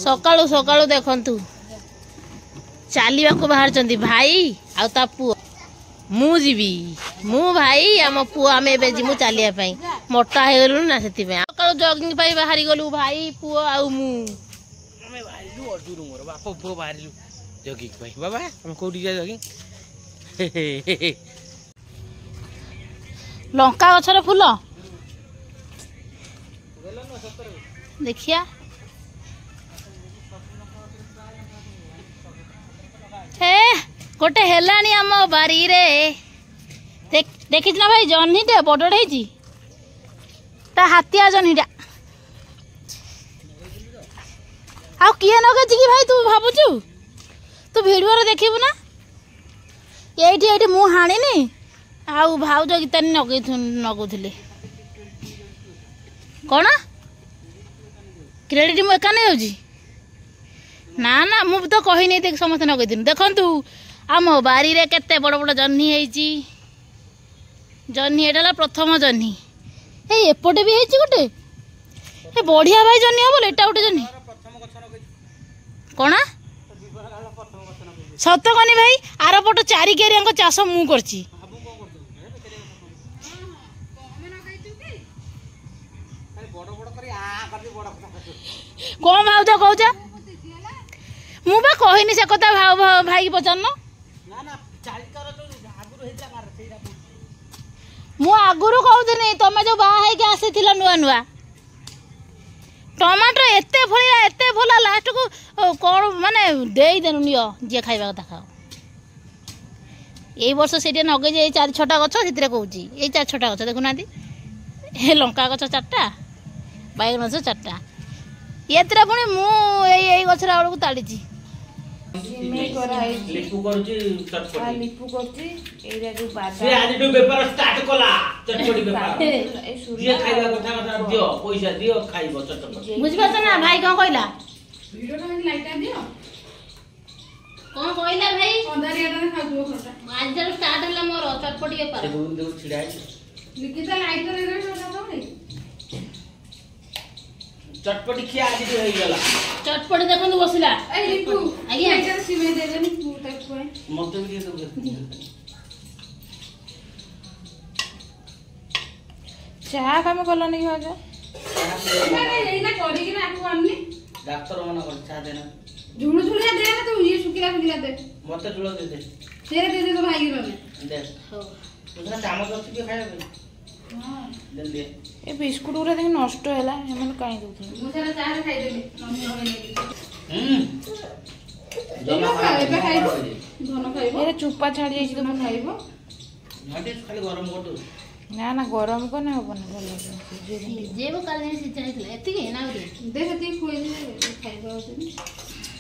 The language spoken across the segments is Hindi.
सकाळू सकाळू देखंतु चलिया बाहर भाई आ पुओ मु जीवी मु भाई आम पुओ आम ए जीमु चलिया मोटा हो गलु ना से सकाळू जॉगिंग बाहरी गलु भाई पुओ आउ मु आमे बाहरिलु अर्जुन मोर बाप पुओ बाहरिलु जॉगिंग भाई बाबा हम कोठी जा जॉगिंग लंका गछर फूल देखिया हे गोटे हेलानी आम बारी रे देखी ना भाई जह्नीटे बड़े ता हाथिया जह्नीटा आ किए नगे कि भाई तू भावुचु तू भिडियो देखबू ना ये मु हाणी आउ भाउज गीतानी नगुले कौन क्रेडिट मु एका नहीं ना ना मु तो कही नहीं समस्त नगई देखु आम बारी रे केते बड़ बड़ जह्नी है जह्नी एटा प्रथम जह्नी एपटे भी है गोटे ए बढ़िया भाई जह्नी हम एटा गोटे जह्नी कौन सत कनी भाई आर पट चारि केरिया चाष मु करची कौन भाव कौच मुझे कहनी से कथा भाव भाई की पचार मु आगुरी कहूनी तुम जो बाहर आसी नुआ नुआ टमाटर एत फल लास्ट को कौन माने देदेनु नियो जी खाइबा कथा खाओ यही वर्ष से नगे 4-6टा गछ से कौच ये 4-6टा गछ देखुना लंका गछ 4टा बैगन गछ 4टा ये पुणी मुझे गछरा बेलू ताड़ी लिपु करछि चटपटी लिपु करछि एरा जो बादाम से आज जो व्यापार स्टार्ट कला चटपटी व्यापार ये खाइबा कथा कथा दियो पैसा दियो खाइबो चटपटी बुझबा ना भाई कोन कहला वीडियो तो लाइटा दियो कोन कहला भाई 15 टा खाइबो खटा आज जब स्टार्ट होला मोर चटपटी व्यापार देखो छिड़ा है लिखिता लाइटर रे छोटा तो चटपटी खिया आज जो होई गला चटपटी देखो बसला ए लिपु आज्ञा एटा सिमे दे देनी पूटा कोए मते भी दे चाह काम कल नहीं हो जा अरे यही ना करी कि ना आकु आननी डॉक्टर मना कर चाह देना झुलू झुलिया दे ना तू ये सुकिला सुकिला दे मते झुलो दे दे तो भाई रे दे हो तुझा चामच ଅଛି କି ଖାଇବା ପାଇଁ हां दे दे ए बिस्कुट उरा देख नष्ट हैला हमन काई दउथि मुझे चाह रे खाइ देली मम्मी जमा खाइबो धन खाइबो ए चुप्पा छाडी जाई तो मन खाइबो नाटे खाली गरम कर दो ना ना गरम को ना होबन भलो जेबो काल नहीं सिचा हितला एति के ना रे देख ती खोइ खाइबो होतनी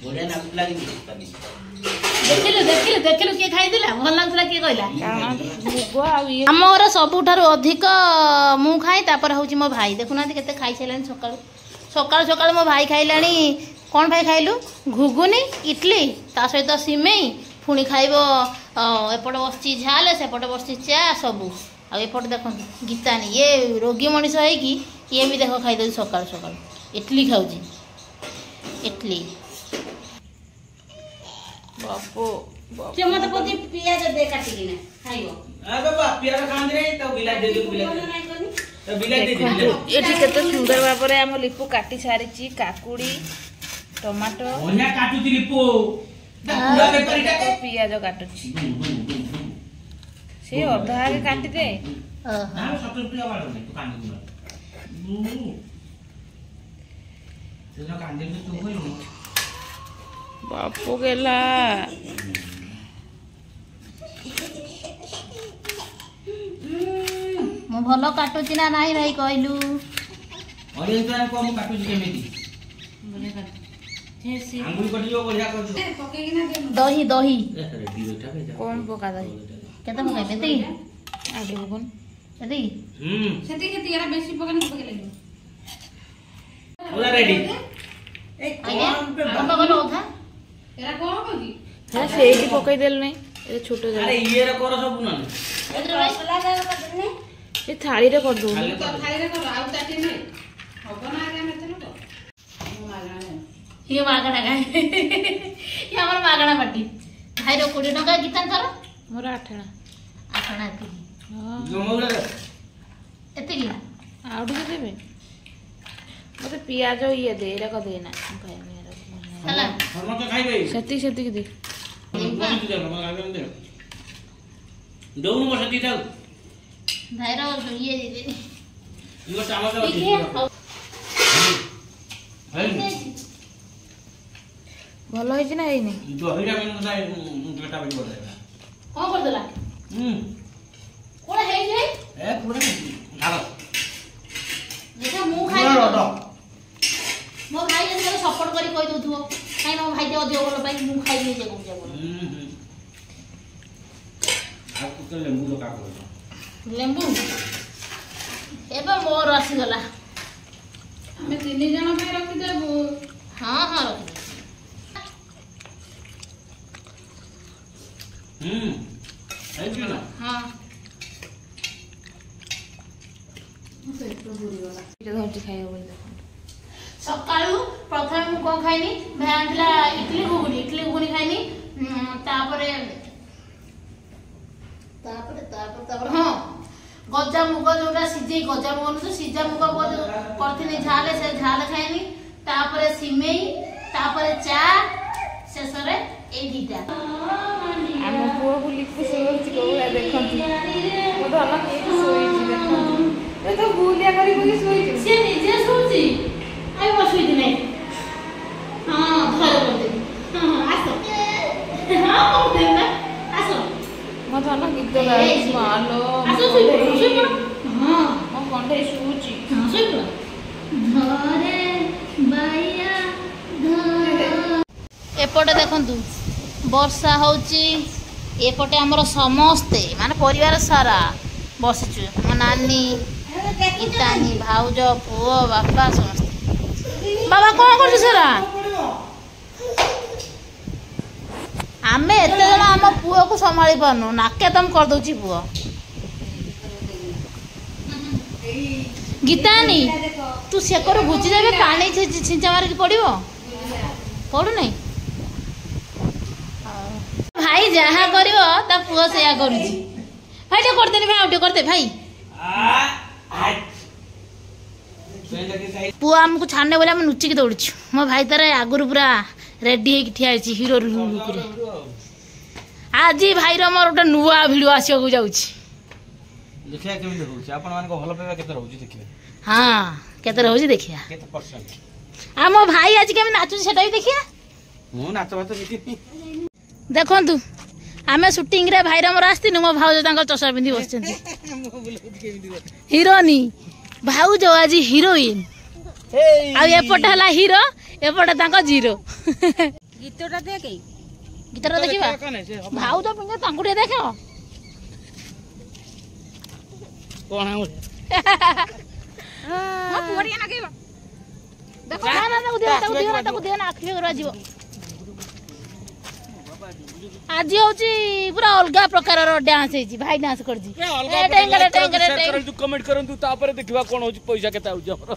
बढ़िया ना लागी देखिलु के खाई दिला भल लागतला के कहला मुगो आ ये हमर सबुठारु अधिक मु खाई तापर होची मो भाई देखुना केते खाई छलानी सकाळ सकाळ मो भाई खाइलानी कोन भाई खाइलु घुगुनी इडली ता सहित सिमेई पुणी खाइबो एपट बसची झाल सेपट बसची चा सबू आ एपट देखो गीतानी ये रोगी मनीष है कि ये भी देख खाई दे सकाळ सकाळ इडली खाउची इडली बापो जे मते पति पियाज दे काटी ना खाइबो आ बाबा पियाज खान रे तो बिला दे दे बिला तो बिला दे दे एठी केते सुंदर बाबरे हम लिपु काटी सारिची काकुडी टमाटो ओन्या काटू ती लिपु पूरा पेपरटा पियाज काटुची से अधा के काटी दे ना 70 रुपया वाला नहीं तो कांदी दूंगा तेरा कांदी में तू होई बापो गेला मु भलो काटुची ना नाही भाई कहलु अरे तो को हम काटू केमेती बोले काट ठेसी अंगुली कटियो बढ़िया कर दो पके ना दे दही दही रेडी बेटा भेजा कौन पका दही केते मगाई बेती आगे बगन बेती सेती के तिरा बेसी पकन पके लगे पूरा रेडी ए आगे कौन पे हम बगल होता एरा कोन होगी हां सेठी पकई देल नै ए छोटो अरे ये रे कर सब न एतरे मसला दे करने ए थाली रे कर दो थाली रे कर आउ ताटी नै होबो ना आगे में तनो को मागना ये मागणा खाए ये हमर मागणा पार्टी भाई रो 20 टका गीता कर मोर 8 आना 8 आना एतिकी आउ टिके देबे मते पियाज ये दे रे को देना चला हम तो खाइबे सती सती दे दौनु म सती दाउ भाई रो ये दे यो टमाटर ठीक है भलो है ना है नहीं दहीरा में ना बेटा भी बोल रहा कौन कर देला कोड़ा है जे ए पूरा धारो देखा मु खाइ मो भाई जने सपोर्ट करी कहि दउथुओ काई ना भाई दे अधिक बोल पाई मु खाइ जे कहू बोल आ तो लेंबू लगा कर लेंबू एबे मोर आसी गला हमें 3 जन पे रखि देबो हां हां रखि है कि ना हां पेट बुरी गला इटा धरती खाइयो बोल सकाळू प्रथम मु को खाइनी भांडला इडली घुगुनी खाइनी तापरे हां गजा मुग जोटा सिझे गजा मुग तो सिझा मुग करथिनी झाले से झाल खाइनी तापरे सिमेई तापरे चा शेषरे ए दीटा हम पुओ को लिखु सोच को देखंती मो तो अलग एक सोई देखंती ए तो भूलिया करी बोली सोई से निजे सोची आई बसुई दिने हां धर कर दे हां आसो हां को देना आसो मो तो अलग गीत गाई मालो आसो सोई हां मो कंडे सोची हां सोई धरे बाया धर एपटे देखंतु वर्षा होची एपटे हमर समस्ते माने परिवार सारा बसिचु मो नानी इतानी भाउज पुओ बापा समस्ते बाबा कौन करछु सारा आमे एते जण हम पुओ को संभाली पानु नाके तम कर दउची पुओ गीतानी तू से कर भुची जाबे पानी छिंचा मार के पड़िबो पड़ू नहीं भाई जहा करिवो ता पुओ सेया करूची भाई जे करते भाई आउटे करते भाई पुओ हमको छाड़ने बोले हम नुचिक दौड़ू मो भाई तार आगुरी पूरा रेडी होगी ठिया हिरो लुक आज भाई मोर गोटे नुआ भिडियो आसवाक जाऊँगी देखिया केमिति होउछ आपण मान को भलो पेबा केते रहउछ देखिबे हां केते रहउछ देखिया केते परसेंट आ मो भाई आज केमि नाचु सेटा भी देखिया मु नाच बात देखि देखंतु आमे शूटिंग रे भाई मोर आस्तिनु मो भाउज तांको चशा पिंदी बसचंती हिरोनी भाउज आज हिरोइन आ एपट हला हीरो एपट तांको जीरो गीतटा देखे गीतटा देखिबा भाउज पिंदे तांको दे देखो कोन है हां पुड़िया ना केबा देखो ना ताको दे ना आखि करा जीवो आज होची पूरा अलगा प्रकार रो डांस हेची भाई डांस कर जी ए टेंगरे टेंगरे कमेंट करंतु तापर देखिबा कोन होची पैसा केता होची हमर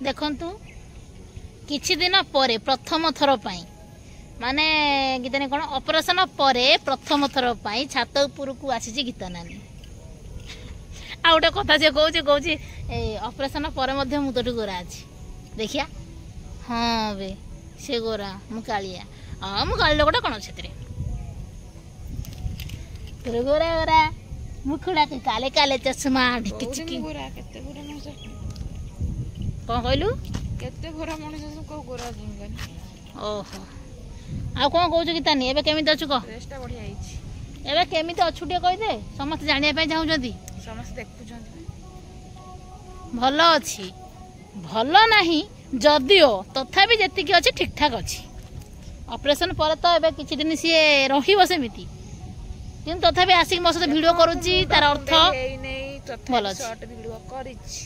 देखंतु किछि दिन परे प्रथम थर पई माने गीतानी कोन ऑपरेशन परे प्रथम थर पई छात ऊपर को आसी गीता नानी आ गोटे कथा से कहूँ ऑपरेशन पर मुतटू गोरा अच्छी देखिया हाँ बे से गोरा मु कालिया हाँ मु काली लोकटा कौन से तोर गोरा गोरा मुखुड़ा के काले काले चश्मा ढिकी चिकी कौन कहलु केते गोरा मनुष्य को गोरा जिंगनी ओहो आ कौन कहू कि तानी एबे केमिति अछु को ड्रेसटा बढ़िया आइछि एबे केमिति अछु टे कहि दे समस्त जानिया पय चाहउजंती समस्त देखुछंती भल अच्छी भल नहीं जदिओ तथापि जेतिकी अच्छी ठीक ठाक अच्छी ऑपरेशन पर तो एबे किछि दिन सी रहिबो सेमिति किंतु तथापि आसिक मो सहित वीडियो करूची तार अर्थ भल शॉर्ट वीडियो करिछि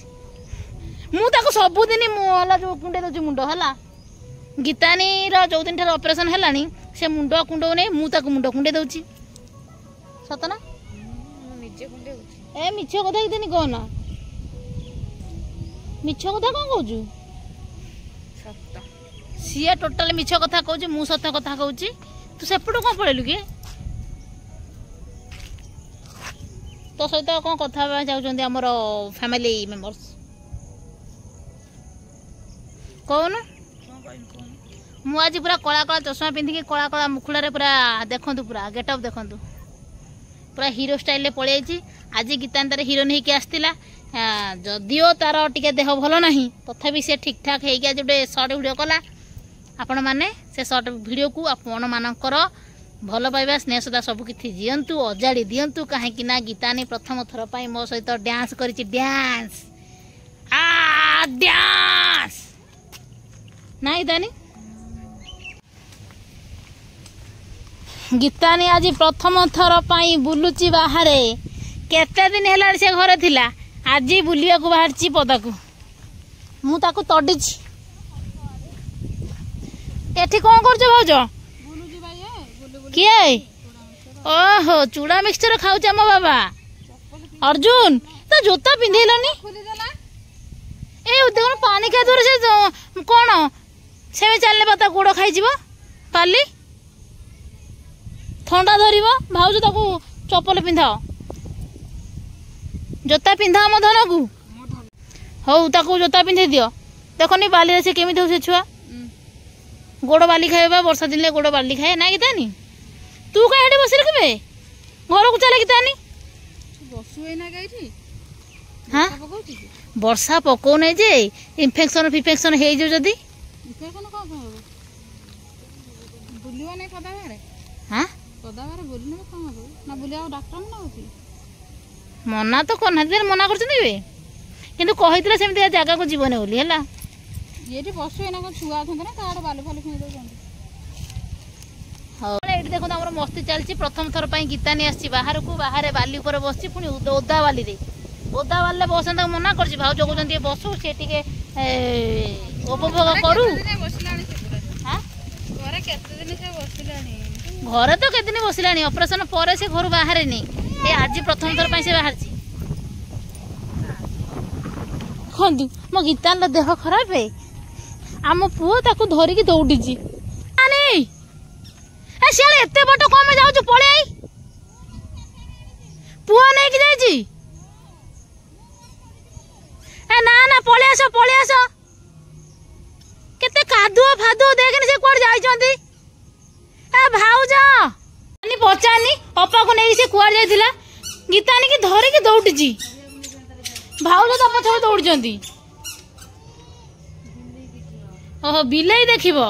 मु ताको सब दिन मु हला जो कुंडे दउची मुंडो हला गीतानी रो जो दिन थार ऑपरेशन हलानी से मुंडो कुंडो नै मु ताको मुंडो कुंडे दउची सत ना मु निजे कुंडे होछि ए मिछ कथा कितनी कहना मिछ कथा कौन कहू सीए टोटाल मिछ कथा कहूँ मु सत कथा कहूँ तू सेपटू कौन पलैलु कि तो सहित कौन कथा चाहते आमर फैमिली मेंबर्स कौन मु आज पूरा कला कला चश्मा पिंधिकी कला कला मुखुड़ा पूरा देखु पूरा गेटअप देखु पूरा हीरो स्टाइल रे पलि आइछि। आज गीतांतर हिरोइन होके आसला जदिओ तार टिके देह भल नहीं तथापि से ठीक ठाक होगी आज गोटे सर्ट वीडियो कला आपण मैंने से सर्ट वीडियो को आपण मानकर भल पाइबा स्नेह सदा सबकि दिंतु अजाड़ी दिंतु कहीं गीतानी प्रथम थर पर मो सहित डांस करिछि डांस डांस नहीं दानी गीतानी आज प्रथम थर पर बुलुची बाहर केते दिन है से घर थिला आज बुलिया को बाहर पदा को मु ताकू तड़ीची एठी कौन कर भाज किए ओहो चूड़ा मिक्सचर खाऊच मो बाबा अर्जुन तो जोता पिंधेलनी ए देखो पानी का दूर से कौन से चलने पता गोड़ खाई पाली ठंडा धर भाज ताकू चपल पिंधाओ जोता पिंधा मो धन को हौ ताकू जोता पिंधे दियो देखनी बाली से केमी हो छुआ गोड़ बाली खाए वर्षा दिन गोड़ बाली खाए ना गीतानी तू कहीं बस रखे घर को चले गीतानी हाँ वर्षा पकौ नहीं जे इन्फेक्शन फिफेक्शन हो जदि हाँ मना तो करना मना कर किंतु कही सेमती जगह को जीवन बोली है ये बस छुआ ये देखो आम मस्ती चलती प्रथम थर पर गीतानी आसी बाहर को बाहर बाली उपर बस पुणी ओदा बाली बसन मना कर भाज कहते बसु सी टे उपभोग करू घरे तो केते दिन बसला ऑपरेशन पर से घर बाहर नहीं ये आज प्रथम थर पर से बाहर खंदु मो गीतान देह खराब है आम पुओ ताकू धरिकी दौड़ी एते बट कम जाऊ पड़े पुओ नहीं कि जाइए ना ना पलि आस केते कादुआ फादुआ देखनी से कुआड़ जाइछंती ए भाउज आनी पचानी पप्पा को नहीं से कुआड़ जाइथिला गीतानी की धरे की दौड़ी भाउज तो पछे दौड़ी ओहो बिलेई देखिबो